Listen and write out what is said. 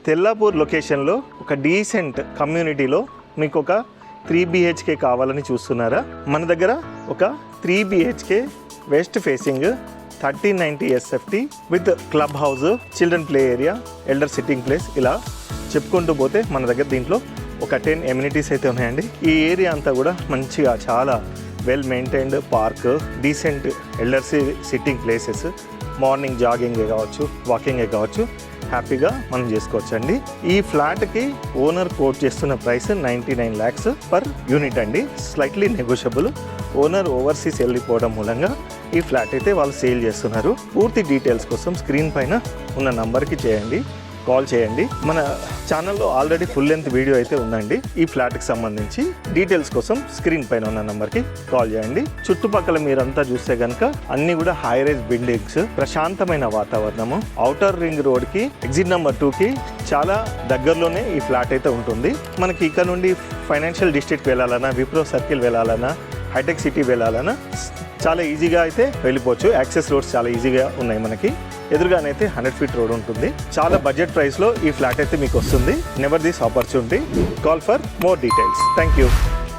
తెల్లాపూర్ లొకేషన్లో ఒక డీసెంట్ కమ్యూనిటీలో మీకు ఒక 3 BHK కావాలని చూస్తున్నారా? మన దగ్గర ఒక 3 BHK west facing 1390 SFT with club house, children play area, elder sitting place, ఇలా చెప్పుకుంటూ పోతే మన దగ్గర దీంట్లో ఒక 10 ఎమ్యూనిటీస్ అయితే ఉన్నాయండి. ఈ ఏరియా అంతా కూడా మంచిగా చాలా well maintained park, decent elders sitting places, morning జాగింగే కావచ్చు, వాకింగే కావచ్చు, హ్యాపీగా మనం చేసుకోవచ్చు అండి. ఈ ఫ్లాట్కి ఓనర్ కోట్ చేస్తున్న ప్రైస్ 99 lakhs పర్ యూనిట్ అండి. Slightly negotiable. ఓనర్ ఓవర్సీస్ వెళ్ళిపోవడం మూలంగా ఈ ఫ్లాట్ అయితే వాళ్ళు సేల్ చేస్తున్నారు. పూర్తి డీటెయిల్స్ కోసం స్క్రీన్ పైన ఉన్న నంబర్కి కాల్ చేయండి. మన ఛానల్లో ఆల్రెడీ ఫుల్ లెంత్ వీడియో అయితే ఉందండి ఈ ఫ్లాట్కి సంబంధించి. డీటెయిల్స్ కోసం స్క్రీన్ పైన ఉన్న నెంబర్కి కాల్ చేయండి. చుట్టుపక్కల మీరంతా చూస్తే కనుక అన్ని కూడా హై రైజ్ బిల్డింగ్స్, ప్రశాంతమైన వాతావరణము, ఔటర్ రింగ్ రోడ్కి ఎగ్జిట్ నెంబర్ 2కి చాలా దగ్గరలోనే ఈ ఫ్లాట్ అయితే ఉంటుంది. మనకి ఇక్కడ నుండి ఫైనాన్షియల్ డిస్ట్రిక్ట్ వెళ్ళాలన్నా, విప్రో సర్కిల్ వెళ్ళాలన్నా, హైటెక్ సిటీ వెళ్ళాలన్నా చాలా ఈజీగా అయితే వెళ్ళిపోవచ్చు. యాక్సెస్ రోడ్స్ చాలా ఈజీగా ఉన్నాయి. మనకి ఎదురుగానైతే 100 feet రోడ్ ఉంటుంది. చాలా బడ్జెట్ ప్రైస్లో ఈ ఫ్లాట్ అయితే మీకు వస్తుంది. Never this opportunity. Call for more details. Thank you.